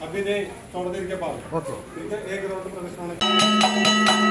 अभी नहीं थोड़ी देर के बाद ओके ठीक है। एक राउंड प्रदर्शन होने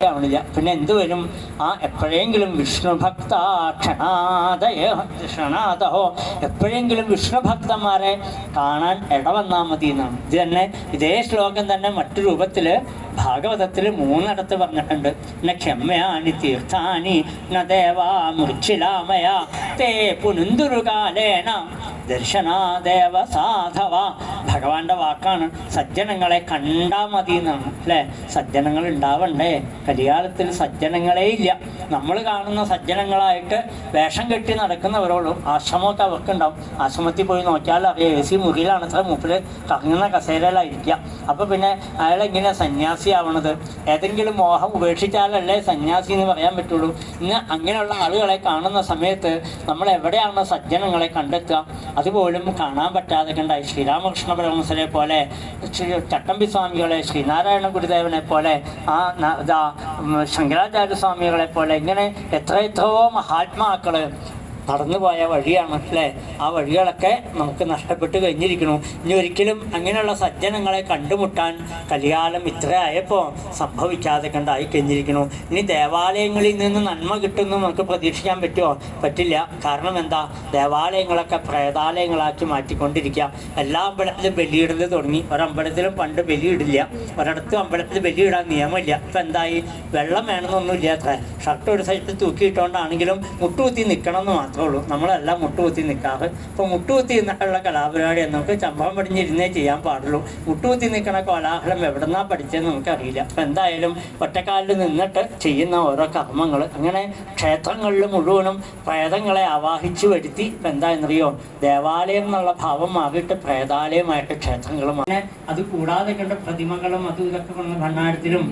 ആവണില്ല. പിന്നെ എന്ത് വരും? എപ്പോഴെങ്കിലും വിഷ്ണുഭക്ത ക്ഷണാദഹോ, എപ്പോഴെങ്കിലും വിഷ്ണുഭക്തന്മാരെ കാണാൻ ഇടവന്നാൽ മതി എന്നാണ്. ഇത് തന്നെ ഇതേ ശ്ലോകം തന്നെ മറ്റു രൂപത്തിൽ ഭാഗവതത്തിൽ 3 പറഞ്ഞിട്ടുണ്ട്. ന ക്ഷമ്യാനി തീർത്ഥാനി ന ദേവാ മൃച്ഛിലാമയ തേ പുനന്തുരുകാലേന ദർശനാദേവ സാധവ. ഭഗവാന്റെ വാക്കാണ്. സജ്ജനങ്ങളെ കണ്ടാൽ മതി എന്നാണ് അല്ലേ. സജ്ജനങ്ങൾ ഉണ്ടാവണ്ടേ? കലികാലത്തിൽ സജ്ജനങ്ങളേ ഇല്ല. നമ്മൾ കാണുന്ന സജ്ജനങ്ങളായിട്ട് വേഷം കെട്ടി നടക്കുന്നവരോളും ആശ്രമമൊക്കെ അവർക്കുണ്ടാവും. ആശ്രമത്തിൽ പോയി നോക്കിയാൽ അറിയാം, AC മുറിയിലാണ് അത്ര മൂപ്പര് കറങ്ങുന്ന കസേരയിലായിരിക്കുക. അപ്പോൾ പിന്നെ അയാളെങ്ങനെ സന്യാസിയാവണത്? ഏതെങ്കിലും മോഹം ഉപേക്ഷിച്ചാലല്ലേ സന്യാസി എന്ന് പറയാൻ പറ്റുള്ളൂ. ഇന്ന് അങ്ങനെയുള്ള ആളുകളെ കാണുന്ന സമയത്ത് നമ്മൾ എവിടെയാണ് സജ്ജനങ്ങളെ കണ്ടെത്തുക? അതുപോലും കാണാൻ പറ്റാതെ കണ്ടായി. ശ്രീരാമകൃഷ്ണ പരമഹംസരെ പോലെ, ചട്ടമ്പി സ്വാമികളെ, ശ്രീനാരായണ ഗുരുദേവനെ പോലെ, ശങ്കരാചാര്യ സ്വാമികളെ പോലെ ഇങ്ങനെ എത്രയോ മഹാത്മാക്കള് നടന്നുപോയ വഴിയാണ് അല്ലേ. ആ വഴികളൊക്കെ നമുക്ക് നഷ്ടപ്പെട്ട് കഴിഞ്ഞിരിക്കുന്നു. ഇനി ഒരിക്കലും അങ്ങനെയുള്ള സജ്ജനങ്ങളെ കണ്ടുമുട്ടാൻ കലികാലം ഇത്രയായപ്പോൾ സംഭവിക്കാതെ കണ്ടായി കഴിഞ്ഞിരിക്കുന്നു. ഇനി ദേവാലയങ്ങളിൽ നിന്ന് നന്മ കിട്ടുന്നു നമുക്ക് പ്രതീക്ഷിക്കാൻ പറ്റുമോ? പറ്റില്ല. കാരണം എന്താ? ദേവാലയങ്ങളൊക്കെ പ്രേതാലയങ്ങളാക്കി മാറ്റിക്കൊണ്ടിരിക്കുക. എല്ലാ അമ്പലത്തിലും ബലിയിടൽ തുടങ്ങി. ഒരമ്പലത്തിലും പണ്ട് ബലിയിടില്ല, ഒരിടത്തും അമ്പലത്തിൽ ബലിയിടാൻ നിയമമില്ല. ഇപ്പം എന്തായി? വെള്ളം വേണമെന്നൊന്നുമില്ല. അത്ര ഷർട്ട് ഒരു സൈഡിൽ തൂക്കിയിട്ടുകൊണ്ടാണെങ്കിലും മുട്ടുകുത്തി നിൽക്കണം എന്ന് മാത്രമേ ഉള്ളൂ. നമ്മളെല്ലാം മുട്ടുകുത്തി നിൽക്കാറ്. ഇപ്പോൾ മുട്ടുകുത്തി നിന്നുള്ള കലാപരിപാടി നമുക്ക് ചമ്പളം പടിഞ്ഞിരുന്നേ ചെയ്യാൻ പാടുള്ളൂ. മുട്ടുകുത്തി നിൽക്കണ കോലാഹലം എവിടെന്നാ പഠിച്ചതെന്ന് നമുക്കറിയില്ല. അപ്പം എന്തായാലും ഒറ്റക്കാലിൽ നിന്നിട്ട് ചെയ്യുന്ന ഓരോ കർമ്മങ്ങൾ അങ്ങനെ ക്ഷേത്രങ്ങളിൽ മുഴുവനും പ്രേതങ്ങളെ ആവാഹിച്ചു വരുത്തി. ഇപ്പം എന്താണെന്നറിയോ? ദേവാലയം എന്നുള്ള ഭാവം മാറിയിട്ട് പ്രേതാലയമായിട്ട് ക്ഷേത്രങ്ങളും. അങ്ങനെ അത് കൂടാതെ കണ്ട പ്രതിമകളും അതും ഇതൊക്കെ കൊണ്ട് ഭണ്ണാരത്തിലും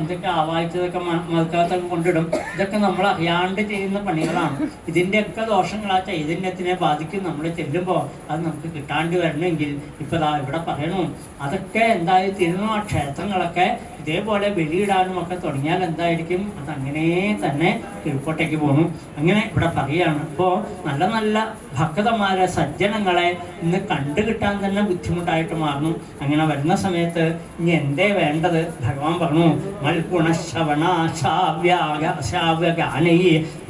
എന്തൊക്കെ ആവാഹിച്ചതൊക്കെ മതത്തൊക്കെ കൊണ്ടിടും. ഇതൊക്കെ നമ്മൾ അറിയാണ്ട് ചെയ്യുന്ന പണികളാണ്. ഇതിൻ്റെയൊക്കെ ദോഷങ്ങൾ ആ ചൈതന്യത്തിനെ ബാധിക്കും. നമ്മൾ ചെല്ലുമ്പോൾ അത് നമുക്ക് കിട്ടാണ്ട് വരണമെങ്കിൽ ഇപ്പം ഇവിടെ പറയണു അതൊക്കെ എന്തായി തീരുന്നു. ആ ക്ഷേത്രങ്ങളൊക്കെ ഇതേപോലെ ബലിയിടാനും ഒക്കെ തുടങ്ങിയാൽ എന്തായിരിക്കും? അതങ്ങനെ തന്നെ കീഴ്പോട്ടേക്ക് പോകുന്നു. അങ്ങനെ ഇവിടെ പറയുകയാണ്. ഇപ്പോൾ നല്ല നല്ല ഭക്തന്മാരെ, സജ്ജനങ്ങളെ ഇന്ന് കണ്ടുകിട്ടാൻ തന്നെ ബുദ്ധിമുട്ടായിട്ട് മാറുന്നു. അങ്ങനെ വരുന്ന സമയത്ത് ഇനി എന്തേ വേണ്ടത്? ഭഗവാൻ പറഞ്ഞു, മൽഗുണശ്രവണാശ്രാവ്യഗാനൈ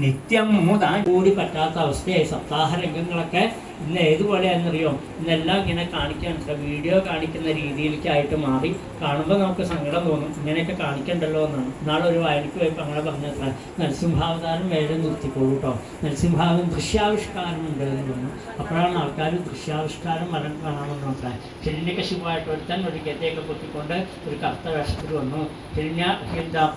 നിത്യം മുതാൻ കൂടി പറ്റാത്ത അവസ്ഥയായി. സപ്താഹരംഗങ്ങളൊക്കെ ഇന്ന് ഏതുപോലെയാണെന്നറിയോ? ഇന്നെല്ലാം ഇങ്ങനെ കാണിക്കാൻ വീഡിയോ കാണിക്കുന്ന രീതിയിലേക്കായിട്ട് മാറി. കാണുമ്പോൾ നമുക്ക് സങ്കടം തോന്നും, ഇങ്ങനെയൊക്കെ കാണിക്കണ്ടല്ലോ എന്നാണ്. നാളെ ഒരു വയലിക്ക് പോയപ്പോൾ അങ്ങനെ പറഞ്ഞത്ര നരസിംഹാവതാരം വേറെ നിർത്തിക്കോളൂ കേട്ടോ. നരസിംഹാവതാരം ദൃശ്യാവിഷ്കാരം ഉണ്ട് എന്ന് പറഞ്ഞു. അപ്പോഴാണ് ആൾക്കാർ ദൃശ്യാവിഷ്കാരം കാണാമെന്ന് നോക്കാൻ. ഹിരണ്യകശിപുവായിട്ട് ഒരുത്തൻ ഒരു ഗതയൊക്കെ പൊട്ടിക്കൊണ്ട് ഒരു കറുത്ത വേഷത്തിൽ വന്നു.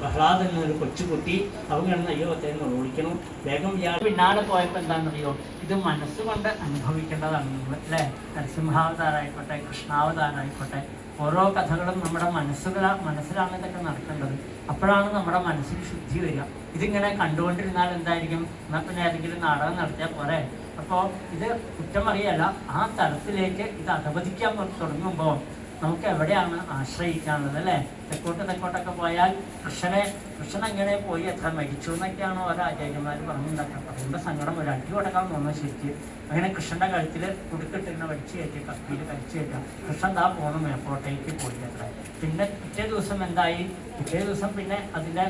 പ്രഹ്ലാദൻ എന്നൊരു കൊച്ചുകുട്ടി അവൻ കിടന്ന് അയ്യോ അദ്ദേഹം ഓടിക്കണം. വേഗം ഇയാൾ പിന്നാലെ പോയപ്പോൾ എന്താണെന്നറിയോ? ഇത് മനസ്സുകൊണ്ട് അനുഭവിക്കേണ്ടതാണ് നമ്മൾ അല്ലേ. നരസിംഹാവതാരമായിക്കോട്ടെ, കൃഷ്ണാവതാരമായിക്കോട്ടെ, ഓരോ കഥകളും നമ്മുടെ മനസ്സിലാണ് ഇതൊക്കെ നടക്കേണ്ടത്. അപ്പോഴാണ് നമ്മുടെ മനസ്സിന് ശുദ്ധി വരിക. ഇതിങ്ങനെ കണ്ടുകൊണ്ടിരുന്നാൽ എന്തായിരിക്കും? എന്നാൽ പിന്നെ ഏതെങ്കിലും നാടകം നടത്തിയാൽ പോരെ. അപ്പോൾ ഇത് കുറ്റം അറിയല്ല, ആ തലത്തിലേക്ക് ഇത് അധപതിക്കാൻ തുടങ്ങുമ്പോൾ നമുക്ക് എവിടെയാണ് ആശ്രയിക്കാനുള്ളത് അല്ലേ. തെക്കോട്ടൊക്കെ പോയാൽ കൃഷ്ണൻ എങ്ങനെ പോയി എത്ര മരിച്ചു എന്നൊക്കെയാണ് ഓരോ ആചാര്യന്മാർ പറഞ്ഞുണ്ടാക്കുക. പറയുമ്പോൾ സങ്കടം ഒരു അടി കൊടുക്കാൻ തോന്നുന്നത് ശരിക്കും. അങ്ങനെ കൃഷ്ണൻ്റെ കഴുത്തിൽ കുടുക്കിട്ടിങ്ങനെ വലിച്ചു കയറ്റി, കപ്പിയിൽ കഴിച്ചു കയറ്റാം. കൃഷ്ണൻ ദാ പോകണം മേപ്പോട്ടേക്ക് പോയി അത്ര. പിന്നെ പിറ്റേ ദിവസം എന്തായി? പിറ്റേ ദിവസം പിന്നെ അതിൻ്റെ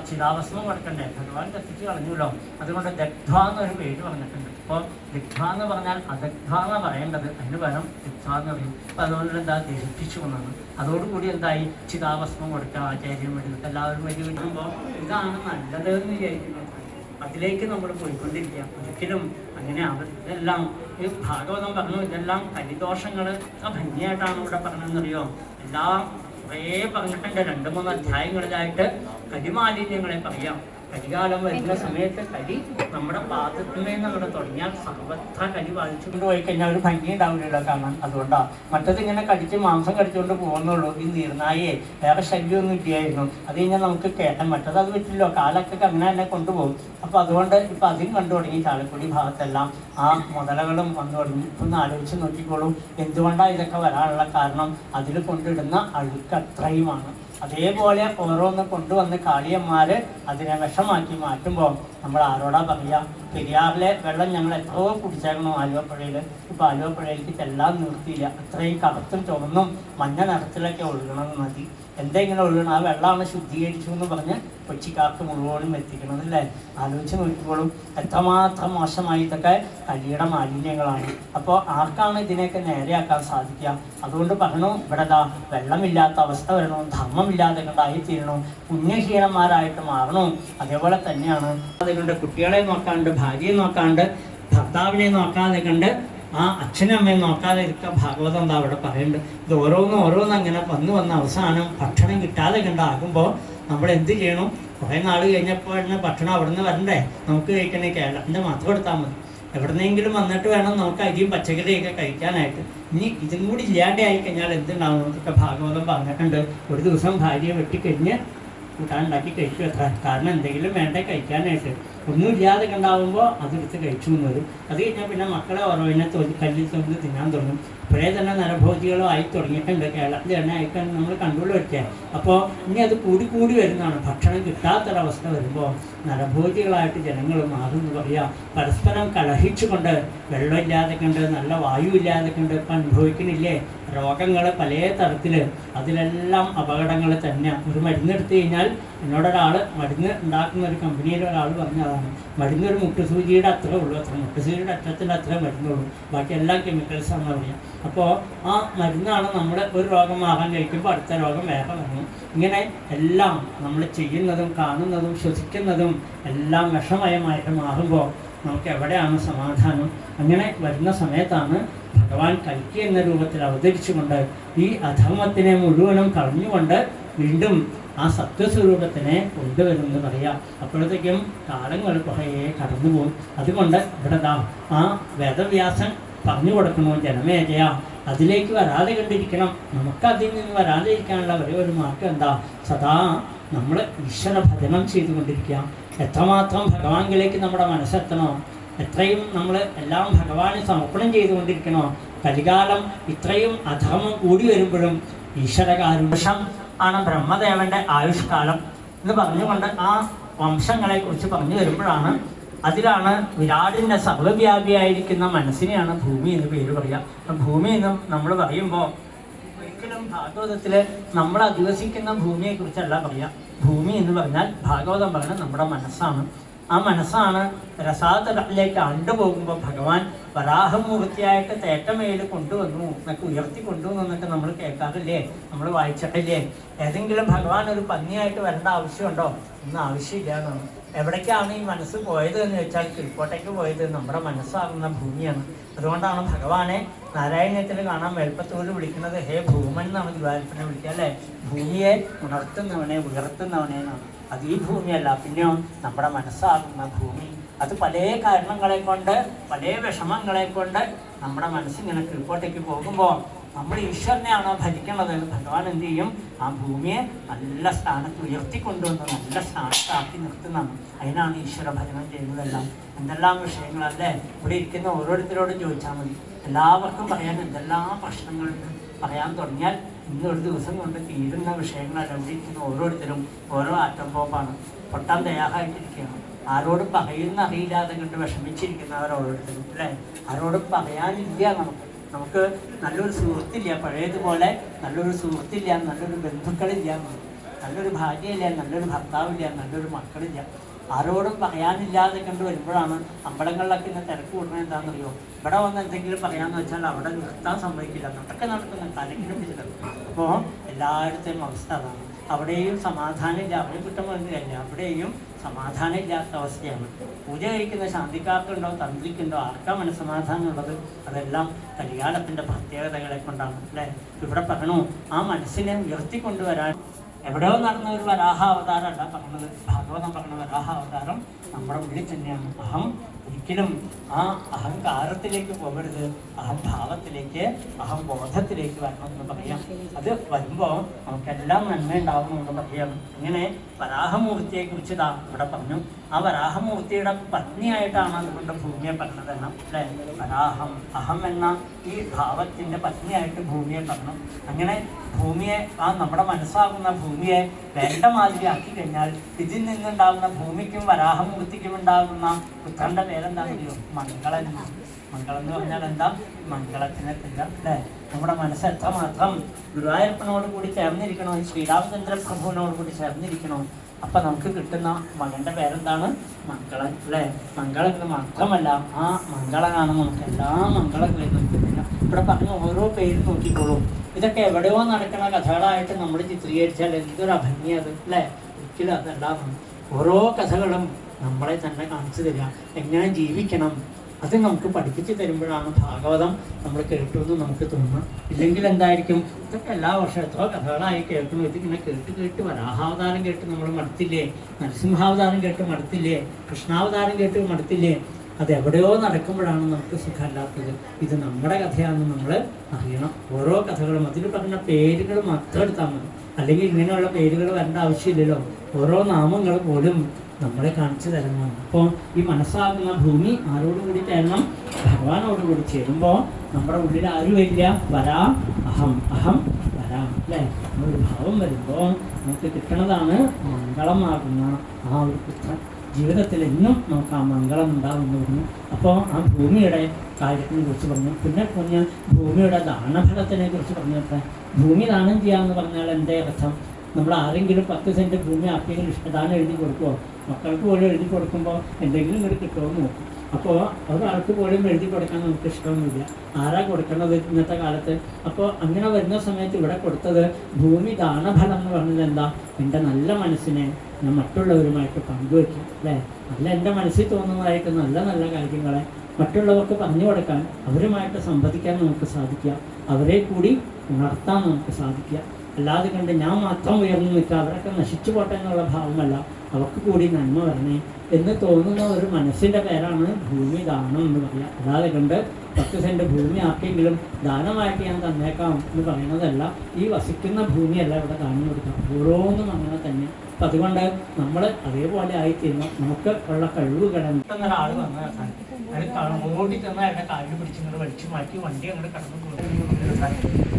ചിതാഭസ്മം കൊടുക്കണ്ടേ? ഭഗവാൻ കത്തിച്ച് കളഞ്ഞല്ലോ. അതുകൊണ്ട് ദഗ്ധ എന്നൊരു പേര് പറഞ്ഞിട്ടുണ്ട്. അപ്പോൾ ദഗ്ധ എന്ന് പറഞ്ഞാൽ അദഗ്ധ എന്ന് പറയേണ്ടത്, അതിന് പകരം ദഗ്ധ എന്ന് പറയും. അപ്പോൾ അതുകൊണ്ട് എന്താ ദഹിപ്പിച്ചു കൊന്നാണ്. അതോടുകൂടി എന്തായി? ചിതാഭസ്മം കൊടുക്കുക. ആചാര്യം വഴി എല്ലാവരും വഴി വരുമ്പോൾ ഇതാണ് നല്ലത് എന്ന് വിചാരിക്കുന്നത്. അതിലേക്ക് നമ്മൾ പോയിക്കൊണ്ടിരിക്കുക. ഒരിക്കലും അങ്ങനെ ഇതെല്ലാം ഈ ഭാഗവതം പറഞ്ഞു. ഇതെല്ലാം കലിദോഷങ്ങൾ ഭംഗിയായിട്ടാണ് ഇവിടെ പറഞ്ഞതെന്നറിയോ? എല്ലാം കുറേ പറഞ്ഞിട്ടുണ്ട്. 2-3 അധ്യായങ്ങളിലായിട്ട് കലിമാലിന്യങ്ങളെ പറയാം. കലികാലം വരുന്ന സമയത്ത് കലി നമ്മുടെ പാദത്തിന്മേൽ നമ്മുടെ തുടങ്ങിയാൽ സർവത്ര കലി വാങ്ങിച്ചുകൊണ്ട് പോയി കഴിഞ്ഞാൽ ഒരു ഭംഗി ഉണ്ടാവില്ലല്ലോ കാണാൻ. അതുകൊണ്ടാണ് മറ്റത് ഇങ്ങനെ കടിച്ച് മാംസം കടിച്ചുകൊണ്ട് പോകുന്നുള്ളൂ. ഈ നീർനായേ വേറെ ശല്യമൊന്നും ഇല്ലായിരുന്നു. അത് കഴിഞ്ഞാൽ നമുക്ക് കേട്ടാൻ മറ്റത് അത് പറ്റില്ലോ. കാലൊക്കെ അങ്ങനെ തന്നെ കൊണ്ടുപോകും. അപ്പോൾ അതുകൊണ്ട് ഇപ്പം അതിന് കണ്ടു തുടങ്ങി. ചാലക്കുടി ഭാഗത്തെല്ലാം ആ മുതലകളും വന്നു തുടങ്ങി. ഇപ്പം ഒന്ന് ആലോചിച്ച് നോക്കിക്കോളും എന്തുകൊണ്ടാണ് ഇതൊക്കെ വരാനുള്ള കാരണം? അതിൽ കൊണ്ടിടുന്ന അഴുക്ക് അത്രയുമാണ്. അതേപോലെ ഓരോന്ന് കൊണ്ടുവന്ന് കാളിയന്മാർ അതിനെ വിഷമാക്കി മാറ്റുമ്പോൾ നമ്മൾ ആരോടാ പറയുക? പെരിയാറിലെ വെള്ളം ഞങ്ങൾ എത്രയോ കുടിച്ചേക്കണോ ആലുവപ്പുഴയിൽ. ഇപ്പോൾ ആലുവപ്പുഴയിലേക്ക് ചെല്ലാൻ നിർത്തിയില്ല. അത്രയും കറുത്തും ചുവന്നും മഞ്ഞ നിറത്തിലൊക്കെ ഒഴുകണം നദി. എന്തെങ്കിലും ഒഴുകണം, ആ വെള്ളമാണ് ശുദ്ധീകരിച്ചു എന്ന് പറഞ്ഞ് കൊച്ചിക്കാർക്ക് മുഴുവനും എത്തിക്കണത് അല്ലേ. ആലോചിച്ച് നോക്കിക്കോളും എത്രമാത്രം മോശമായി ഇതൊക്കെ കലിയുടെ മാലിന്യങ്ങളാണ്. അപ്പോൾ ആർക്കാണ് ഇതിനെയൊക്കെ നേരെയാക്കാൻ സാധിക്കുക? അതുകൊണ്ട് പറഞ്ഞു ഇവിടെ വെള്ളമില്ലാത്ത അവസ്ഥ വരണോ, ധർമ്മമില്ലാതെ കണ്ടായിത്തീരണോ, പുണ്യഹീനന്മാരായിട്ട് മാറണോ. അതേപോലെ തന്നെയാണ് അതുകൊണ്ട് കുട്ടികളെ നോക്കാണ്ട്, ഭാര്യയെ നോക്കാണ്ട്, ഭർത്താവിനെ നോക്കാതെ കണ്ട് ആ അച്ഛനും അമ്മയും നോക്കാതെ ഇരിക്കുക. ഭാഗവതം എന്താ അവിടെ പറയുന്നുണ്ട്. ഇത് ഓരോന്നും അങ്ങനെ വന്ന് അവസാനം ഭക്ഷണം കിട്ടാതെ കണ്ടാകുമ്പോൾ നമ്മൾ എന്ത് ചെയ്യണം? കുറേ നാൾ കഴിഞ്ഞപ്പോൾ ഭക്ഷണം അവിടെ നിന്ന് വരണ്ടേ, നമുക്ക് കഴിക്കണേ കേരളത്തിൻ്റെ മാത്രം എടുത്താൽ മതി. എവിടെന്നെങ്കിലും വന്നിട്ട് വേണം നമുക്ക് അരിയും പച്ചക്കറിയൊക്കെ കഴിക്കാനായിട്ട്. ഇനി ഇതും കൂടി ഇല്ലാതെ ആയി കഴിഞ്ഞാൽ എന്തുണ്ടാവും എന്നൊക്കെ ഭാഗവതം പറഞ്ഞിട്ടുണ്ട്. ഒരു ദിവസം ഭാര്യയെ വെട്ടിക്കഴിഞ്ഞ് കൂട്ടാനുണ്ടാക്കി കഴിക്കും എത്ര. കാരണം എന്തെങ്കിലും വേണ്ടേ കഴിക്കാനായിട്ട്. ഒന്നും ഇല്ലാതെ കണ്ടാവുമ്പോൾ അതെടുത്ത് കഴിച്ചു എന്ന് വരും. അത് കഴിഞ്ഞാൽ പിന്നെ മക്കളെ ഓരോവിനെ കല്ലിൽ തൊന്ന് തിന്നാൻ തുടങ്ങും. ഇപ്പോഴേ തന്നെ നരഭോജികളും ആയി തുടങ്ങിയിട്ടുണ്ട്. കേരളത്തിൽ തന്നെ ആയിക്കാൻ നമ്മൾ കണ്ടുകൊണ്ട് വയ്ക്കുക. അപ്പോൾ ഇനി അത് കൂടി വരുന്നതാണ്. ഭക്ഷണം കിട്ടാത്തൊരവസ്ഥ വരുമ്പോൾ നരഭോജികളായിട്ട് ജനങ്ങൾ മാറുമെന്ന് പറയുക. പരസ്പരം കലഹിച്ചുകൊണ്ട് വെള്ളമില്ലാതെ കണ്ട്, നല്ല വായു ഇല്ലാതെ കണ്ട് ഇപ്പം അനുഭവിക്കുന്നില്ലേ രോഗങ്ങൾ പല തരത്തിൽ. അതിലെല്ലാം അപകടങ്ങൾ തന്നെ. ഒരു മരുന്നെടുത്തു കഴിഞ്ഞാൽ എന്നോടൊരാൾ മരുന്ന് ഉണ്ടാക്കുന്ന ഒരു കമ്പനിയിൽ ഒരാൾ പറഞ്ഞതാണ്, മരുന്നൊരു മുട്ടുസൂചിയുടെ അത്രേ ഉള്ളൂ, അത്ര മുട്ടുസൂചിയുടെ അറ്റത്തിൻ്റെ അത്രേ മരുന്നുള്ളൂ, ബാക്കി എല്ലാം കെമിക്കൽസാണെന്ന് പറയാം. അപ്പോൾ ആ മരുന്നാണ് നമ്മൾ ഒരു രോഗം മാറാൻ കഴിക്കുമ്പോൾ അടുത്ത രോഗം വേറെ വരണം. ഇങ്ങനെ എല്ലാം നമ്മൾ ചെയ്യുന്നതും കാണുന്നതും ശ്വസിക്കുന്നതും എല്ലാം വിഷമയമായിട്ട് മാറുമ്പോൾ നമുക്ക് എവിടെയാണ് സമാധാനം? അങ്ങനെ വരുന്ന സമയത്താണ് ഭഗവാൻ കൽക്കി എന്ന രൂപത്തിൽ അവതരിച്ചുകൊണ്ട് ഈ അധർമ്മത്തിനെ മുഴുവനും കളഞ്ഞുകൊണ്ട് വീണ്ടും ആ സത്യസ്വരൂപത്തിനെ കൊണ്ടുവരുമെന്ന് പറയാം. അപ്പോഴത്തേക്കും കാലങ്ങൾ കുറേ കടന്നു പോകും. അതുകൊണ്ട് ഇവിടെ ആ വേദവ്യാസൻ പറഞ്ഞു കൊടുക്കണോ, ജനമേജയ അതിലേക്ക് വരാതെ കണ്ടിരിക്കണം. നമുക്കതിൽ നിന്ന് വരാതെ ഇരിക്കാനുള്ള ഒരേ ഒരു മാർഗം എന്താ? സദാ നമ്മൾ ഈശ്വര ഭജനം ചെയ്തുകൊണ്ടിരിക്കുക. എത്രമാത്രം ഭഗവാനിലേക്ക് നമ്മുടെ മനസ്സെത്തണോ, എത്രയും നമ്മൾ എല്ലാം ഭഗവാന് സമർപ്പണം ചെയ്തുകൊണ്ടിരിക്കണോ. കലികാലം ഇത്രയും അധർമ്മം കൂടി വരുമ്പോഴും ഈശ്വരകാരുണ്യം ആണ് ബ്രഹ്മദേവന്റെ ആയുഷ്കാലം എന്ന് പറഞ്ഞുകൊണ്ട് ആ വംശങ്ങളെക്കുറിച്ച് പറഞ്ഞു വരുമ്പോഴാണ് അതിലാണ് വിരാടിൻ്റെ സർവ്വവ്യാപിയായിരിക്കുന്ന മനസ്സിനെയാണ് ഭൂമി എന്ന് പേര് പറയുക. അപ്പം ഭൂമി എന്നും നമ്മൾ പറയുമ്പോൾ ഒരിക്കലും ഭാഗവതത്തിൽ നമ്മൾ അധിവസിക്കുന്ന ഭൂമിയെക്കുറിച്ചല്ല പറയുക. ഭൂമി എന്ന് പറഞ്ഞാൽ ഭാഗവതം പറയുന്നത് നമ്മുടെ മനസ്സാണ്. ആ മനസ്സാണ് രസാതലത്തിലേക്ക് ആണ്ടുപോകുമ്പോൾ ഭഗവാൻ വരാഹമൂർത്തിയായിട്ട് തേറ്റമേൽ കൊണ്ടുവന്നു എന്നൊക്കെ, ഉയർത്തി കൊണ്ടുവന്നു എന്നൊക്കെ നമ്മൾ കേൾക്കാറില്ലേ, നമ്മൾ വായിച്ചിട്ടില്ലേ? ഏതെങ്കിലും ഭഗവാൻ ഒരു പന്നിയായിട്ട് വരേണ്ട ആവശ്യമുണ്ടോ? ഒന്നും ആവശ്യമില്ല എന്നാണ്. എവിടേക്കാണ് ഈ മനസ്സ് പോയത് എന്ന് വെച്ചാൽ കിഴക്കോട്ടേക്ക് പോയത് നമ്മുടെ മനസ്സാകുന്ന ഭൂമിയാണ്. അതുകൊണ്ടാണ് ഭഗവാനെ നാരായണീയത്തിൽ കാണാൻ മേൽപ്പത്തൂര് വിളിക്കുന്നത് ഹേ ഭൂമൻ എന്നാണ് ഗുരുവായൂരപ്പനെ വിളിക്കുക അല്ലേ. ഭൂമിയെ ഉണർത്തുന്നവനെ, ഉയർത്തുന്നവനെ എന്നാണ്. അത് ഈ ഭൂമിയല്ല, പിന്നെയോ നമ്മുടെ മനസ്സാകുന്ന ഭൂമി. അത് പല കാരണങ്ങളെ കൊണ്ട്, പല വിഷമങ്ങളെ കൊണ്ട് നമ്മുടെ മനസ്സിങ്ങനെ കിഴക്കോട്ടേക്ക് പോകുമ്പോൾ നമ്മൾ ഈശ്വരനെയാണോ ഭരിക്കണത്? ഭഗവാൻ എന്ത് ചെയ്യും? ആ ഭൂമിയെ നല്ല സ്ഥാനത്ത് ഉയർത്തിക്കൊണ്ടുവന്ന് നല്ല സ്ഥാനത്താക്കി നിർത്തുന്നതാണ്. അതിനാണ് ഈശ്വര ഭജനം ചെയ്യുന്നതെല്ലാം. എന്തെല്ലാം വിഷയങ്ങളല്ലേ ഇവിടെ ഇരിക്കുന്ന ഓരോരുത്തരോടും ചോദിച്ചാൽ മതി. എല്ലാവർക്കും പറയാൻ എന്തെല്ലാം പ്രശ്നങ്ങളുണ്ട്. പറയാൻ തുടങ്ങിയാൽ ഇന്നൊരു ദിവസം കൊണ്ട് തീരുന്ന വിഷയങ്ങളല്ല. ഇവിടെ ഇരിക്കുന്ന ഓരോരുത്തരും ഓരോ ആറ്റം ബോംബാണ്. പൊട്ടാൻ തയ്യാറായിട്ടിരിക്കുകയാണ്. ആരോടും പറയുന്ന അറിയില്ലാതെ കണ്ട് വിഷമിച്ചിരിക്കുന്നവർ ഓരോരുത്തരും അല്ലേ. ആരോടും പറയാനില്ല. നമുക്ക് നല്ലൊരു സുഹൃത്തില്ല, പഴയതുപോലെ നല്ലൊരു സുഹൃത്തില്ല, നല്ലൊരു ബന്ധുക്കളില്ല, നല്ലൊരു ഭാര്യയില്ല, നല്ലൊരു ഭർത്താവില്ല, നല്ലൊരു മക്കളില്ല. ആരോടും പറയാനില്ലാതെ കണ്ട് വരുമ്പോഴാണ് അമ്പലങ്ങളിലൊക്കെ ഇന്ന് തിരക്ക് കൂടുന്നത്. എന്താണെന്നറിയോ? ഇവിടെ വന്ന് എന്തെങ്കിലും പറയാമെന്ന് വെച്ചാൽ അവിടെ നിർത്താൻ സംഭവിക്കില്ല. നടക്കുന്ന തലക്കിലും പിടിച്ചത്. അപ്പോൾ എല്ലായിടത്തെയും അവസ്ഥ അതാണ്. അവിടെയും സമാധാനമില്ല. അവിടെ കുറ്റം പറഞ്ഞില്ല, അവിടെയും സമാധാനം ഇല്ലാത്ത അവസ്ഥയാണ്. പൂജ കഴിക്കുന്ന ശാന്തിക്കാർക്കുണ്ടോ, തന്ത്രിക്കുണ്ടോ, ആർക്കാ മനസ്സമാധാനം ഉള്ളത്? അതെല്ലാം കലികാലത്തിൻ്റെ പ്രത്യേകതകളെ കൊണ്ടാണ് അല്ലേ. ഇവിടെ പറയണു ആ മനസ്സിനെ ഉയർത്തിക്കൊണ്ടുവരാൻ. എവിടെയോ നടന്ന ഒരു വരാഹാവതാരമല്ല പറഞ്ഞത്. ഭാഗവതം പറഞ്ഞ വരാഹാവതാരം നമ്മുടെ ഉള്ളിൽ തന്നെയാണ്. ഒരിക്കലും ആ അഹങ്കാരത്തിലേക്ക് പോകരുത്, അഹംഭാവത്തിലേക്ക്, അഹംബോധത്തിലേക്ക് വരണമെന്ന് പറയാം. അത് വരുമ്പോൾ നമുക്കെല്ലാം നന്മ ഉണ്ടാവണമെന്ന് പറയാം. ഇങ്ങനെ വരാഹമൂർത്തിയെക്കുറിച്ച് ഇവിടെ പറഞ്ഞു. ആ വരാഹമൂർത്തിയുടെ പത്നിയായിട്ടാണ് അതുകൊണ്ട് ഭൂമിയെ പറഞ്ഞത് എണ്ണം അല്ലേ. വരാഹം, അഹം എന്ന ഈ ഭാവത്തിൻ്റെ പത്നിയായിട്ട് ഭൂമിയെ പറഞ്ഞു. അങ്ങനെ ഭൂമിയെ, ആ നമ്മുടെ മനസ്സാകുന്ന ഭൂമിയെ വേണ്ട മാതിരി ആക്കി കഴിഞ്ഞാൽ ഇതിൽ നിന്നുണ്ടാകുന്ന ഭൂമിക്കും വരാഹമൂർത്തിക്കും ഉണ്ടാകുന്ന പുത്രൻ്റെ പേരെന്താണെന്നറിയോ? മംഗളൻ. മംഗളം എന്ന് പറഞ്ഞാൽ എന്താ? മംഗളത്തിനെ തരിക അല്ലേ? നമ്മുടെ മനസ്സ് എത്രമാത്രം ഗുരുവായൂരപ്പനോട് കൂടി ചേർന്നിരിക്കണോ, ശ്രീരാമചന്ദ്ര പ്രഭുവിനോട് കൂടി ചേർന്നിരിക്കണോ, അപ്പൊ നമുക്ക് കിട്ടുന്ന മകന്റെ പേരെന്താണ്? മംഗളൻ അല്ലേ? മംഗളം എന്ന് മാത്രമല്ല, ആ മംഗളനാണ് നമുക്ക് എല്ലാ മംഗളങ്ങളെയും നമുക്ക് തരിക. ഇവിടെ പറഞ്ഞ ഓരോ പേര് നോക്കിക്കോളൂ. ഇതൊക്കെ എവിടെയോ നടക്കുന്ന കഥകളായിട്ട് നമ്മൾ ചിത്രീകരിച്ചാൽ എന്തൊരു അഭംഗിയത് അല്ലേ? ഒരിക്കലും അതല്ല. ഓരോ കഥകളും നമ്മളെ തന്നെ കാണിച്ചു തരിക, എങ്ങനെ ജീവിക്കണം അത് നമുക്ക് പഠിപ്പിച്ച് തരുമ്പോഴാണ് ഭാഗവതം നമ്മൾ കേട്ടു എന്ന് നമുക്ക് തോന്നുക. ഇല്ലെങ്കിൽ എന്തായിരിക്കും? ഇതൊക്കെ എല്ലാ വർഷവും എത്രയോ കഥകളായി കേൾക്കുന്നു. ഇതിങ്ങനെ കേട്ട് വരാഹാവതാരം കേട്ട് നമ്മൾ മടുത്തില്ലേ? നരസിംഹാവതാരം കേട്ട് മടുത്തില്ലേ? കൃഷ്ണാവതാരം കേട്ട് മടുത്തില്ലേ? അതെവിടെയോ നടക്കുമ്പോഴാണ് നമുക്ക് സുഖമല്ലാത്തത്. ഇത് നമ്മുടെ കഥയാണെന്ന് നമ്മൾ അറിയണം. ഓരോ കഥകളും അതിൽ പറഞ്ഞ പേരുകൾ മാത്രം എടുത്താൽ മതി. അല്ലെങ്കിൽ ഇങ്ങനെയുള്ള പേരുകൾ വരേണ്ട ആവശ്യമില്ലല്ലോ. ഓരോ നാമങ്ങൾ പോലും നമ്മളെ കാണിച്ചു തരുന്നതാണ്. അപ്പോൾ ഈ മനസ്സാകുന്ന ഭൂമി ആരോടുകൂടി ചേരണം? ഭഗവാനോടുകൂടി ചേരുമ്പോൾ നമ്മുടെ ഉള്ളിൽ ആരും വരില്ല? വരാ അഹം, അഹം വരാം അല്ലേ? ഒരു ഭാവം വരുമ്പോൾ നമുക്ക് കിട്ടണതാണ് മംഗളമാകുന്ന ആ ഒരു പുത്രൻ. ജീവിതത്തിൽ എന്നും നമുക്ക് ആ മംഗളം ഉണ്ടാവുമെന്ന് പറഞ്ഞു. അപ്പോൾ ആ ഭൂമിയുടെ കാര്യത്തിനെ കുറിച്ച് പറഞ്ഞു. പിന്നെ പറഞ്ഞ ഭൂമിയുടെ ദാനഫലത്തിനെ കുറിച്ച് പറഞ്ഞപ്പോൾ ഭൂമി ദാനം ചെയ്യാമെന്ന് പറഞ്ഞാൽ എന്തേ അർത്ഥം? നമ്മൾ ആരെങ്കിലും 10 സെൻറ്റ് ഭൂമി ആർക്കെങ്കിലും ഇഷ്ടദാനം എഴുതി കൊടുക്കുമോ? മക്കൾക്ക് പോലും എഴുതി കൊടുക്കുമ്പോൾ എന്തെങ്കിലും ഇങ്ങോട്ട് കിട്ടുമോ നോക്കും. അപ്പോൾ ഒരാൾക്ക് പോലും എഴുതി കൊടുക്കാൻ നമുക്ക് ഇഷ്ടമൊന്നുമില്ല. ആരാ കൊടുക്കുന്നത് ഇന്നത്തെ കാലത്ത്? അപ്പോൾ അങ്ങനെ വരുന്ന സമയത്ത് ഇവിടെ കൊടുത്തത് ഭൂമി ദാനഫലം എന്ന് പറഞ്ഞത് എന്താ? എൻ്റെ നല്ല മനസ്സിനെ ഞാൻ മറ്റുള്ളവരുമായിട്ട് പങ്കുവയ്ക്കും അല്ലേ? നല്ല എൻ്റെ മനസ്സിൽ തോന്നുന്നതായിട്ട് നല്ല നല്ല കാര്യങ്ങളെ മറ്റുള്ളവർക്ക് പറഞ്ഞു കൊടുക്കാൻ, അവരുമായിട്ട് സംവദിക്കാൻ നമുക്ക് സാധിക്കുക, അവരെ കൂടി ഉണർത്താൻ നമുക്ക് സാധിക്കുക. അല്ലാതെ കണ്ട് ഞാൻ മാത്രം ഉയർന്നു നിൽക്കുക, അവരൊക്കെ നശിച്ചു പോട്ടെ എന്നുള്ള ഭാവമല്ല, അവർക്ക് കൂടി നന്മ വരണേ എന്ന് തോന്നുന്ന ഒരു മനസ്സിൻ്റെ പേരാണ് ഭൂമി ദാനം എന്ന് പറയുക. അല്ലാതെ കണ്ട് 10 സെൻറ്റ് ഭൂമി ആർക്കെങ്കിലും ദാനമായിട്ട് ഞാൻ തന്നേക്കാം എന്ന് പറയുന്നതല്ല. ഈ വസിക്കുന്ന ഭൂമിയല്ല ഇവിടെ ദാനം കൊടുക്കാം, ഓരോന്നും അങ്ങനെ തന്നെ. അപ്പം അതുകൊണ്ട് നമ്മൾ അതേപോലെ ആയിത്തീരണം. നമുക്ക് ഉള്ള കഴിവുകളെ ഒരാൾ വന്നാൽ അയാൾ ഓടി തന്നാൽ അയാളുടെ കാലിൽ പിടിച്ചിങ്ങോട്ട് വലിച്ചു മാറ്റി വണ്ടി അങ്ങോട്ട് കടന്നു പോകുന്നത്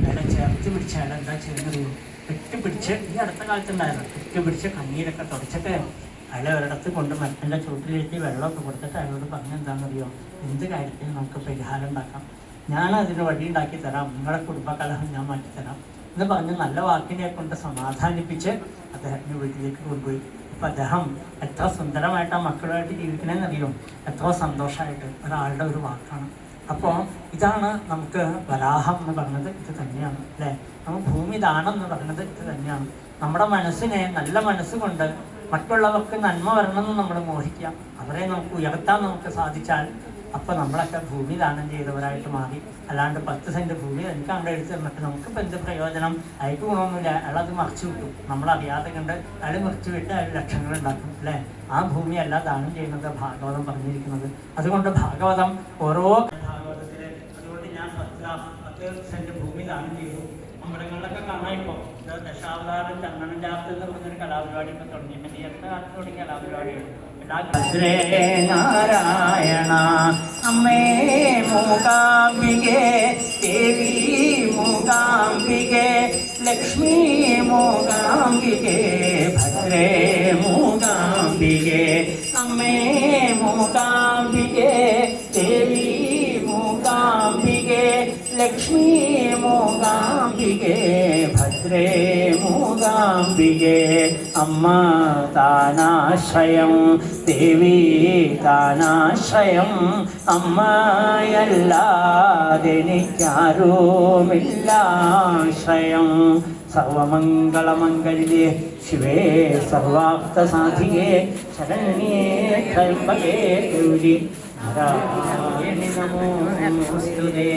അയാളെ ചേർത്ത് പിടിച്ച് അയാൾ എന്താ ചെയ്യുന്നത്? കെട്ടിപ്പിടിച്ച്, ഈ അടുത്ത കാലത്തുണ്ടായിരുന്നു, കെട്ടിപ്പിടിച്ച് കണ്ണീരൊക്കെ തുടച്ചിട്ട് അയാളെ ഒരിടത്ത് കൊണ്ട് മരത്തിൻ്റെ ചുവട്ടിലേക്ക് വെള്ളമൊക്കെ കൊടുത്തിട്ട് അയാളോട് പറഞ്ഞെന്താണെന്നറിയോ? എന്ത് കാര്യത്തിന് നമുക്ക് പരിഹാരം ഉണ്ടാക്കാം, ഞാനതിന് വഴി ഉണ്ടാക്കി തരാം, നിങ്ങളുടെ കുടുംബകലഹം ഞാൻ മാറ്റിത്തരാം എന്ന് പറഞ്ഞ് നല്ല വാക്കിനെ കൊണ്ട് സമാധാനിപ്പിച്ച് അദ്ദേഹത്തിൻ്റെ വീട്ടിലേക്ക് കൊണ്ടുപോയി. അപ്പം അദ്ദേഹം എത്ര സുന്ദരമായിട്ടാണ് മക്കളുമായിട്ട് ജീവിക്കണമെന്നറിയും, എത്ര സന്തോഷമായിട്ട് ഒരാളുടെ ഒരു വാക്കാണ്. അപ്പോൾ ഇതാണ് നമുക്ക് വരാഹം എന്ന് പറയുന്നത്, ഇത് തന്നെയാണ് അല്ലേ? നമുക്ക് ഭൂമി ദാനം എന്ന് പറയുന്നത് ഇത് തന്നെയാണ്. നമ്മുടെ മനസ്സിനെ നല്ല മനസ്സുകൊണ്ട് മറ്റുള്ളവർക്ക് നന്മ വരണമെന്ന് നമ്മൾ മോഹിക്കുക, അവരെ നമുക്ക് ഉയർത്താൻ നമുക്ക് സാധിച്ചാൽ അപ്പോൾ നമ്മളൊക്കെ ഭൂമി ദാനം ചെയ്തവരായിട്ട് മാറി. അല്ലാണ്ട് 10 സെൻറ്റ് ഭൂമി എനിക്ക് അവിടെ എടുത്ത് തന്നിട്ട് നമുക്കിപ്പോൾ എന്ത് പ്രയോജനം? അയക്ക് ഗുണമൊന്നുമില്ല, അയാളത് മറിച്ച് വിട്ടു, നമ്മളറിയാതെ കണ്ട് അയാൾ മറിച്ച് വിട്ട് അയാൾ ലക്ഷങ്ങൾ ഉണ്ടാക്കും അല്ലേ? ആ ഭൂമിയല്ല ദാനം ചെയ്യുന്നത് ഭാഗവതം പറഞ്ഞിരിക്കുന്നത്. അതുകൊണ്ട് ഭാഗവതം ഓരോ ഭാഗവതത്തിൽ അതുകൊണ്ട് ഞാൻ 10 സെൻറ്റ് ഭൂമി ദാനം ചെയ്തു. അമ്പലങ്ങളിലൊക്കെ കാണാൻ ഇപ്പോൾ ദശാവതാരം ചന്ദനം ചാർത്ത് എന്ന് പറഞ്ഞൊരു കലാപരിപാടി ഇപ്പോൾ തുടങ്ങിയിട്ടുണ്ട്. ഈ അടുത്ത കാലത്ത് തുടങ്ങിയ കലാപരിപാടിയാണ്. ഭദ്രേ നാരായണ അമ്മേ മൂകാംബികേ ദേവി മൂകാംബികേ ലക്ഷ്മീ മൂകാംബികേ ഭദ്രേ മൂകാംബികേ അമ്മേ മൂകാംബികേ ദേവി മൂകാംബികേ ലക്ഷ്മീ മൂകാംബികേ ഭദ്രേ മൂകാംബികേ അമ്മ താനാശ്രയം ദേവി താനാശ്രയം അമ്മയല്ലാതെനിക്കാരുമില്ലാശ്രയം സർവമംഗളമംഗല്യേ ശിവേ സർവാർത്ഥസാധികേ ശരണ്യേ ത്രയംബകേ ഗൗരി നാരായണി നമോസ്തുതേ.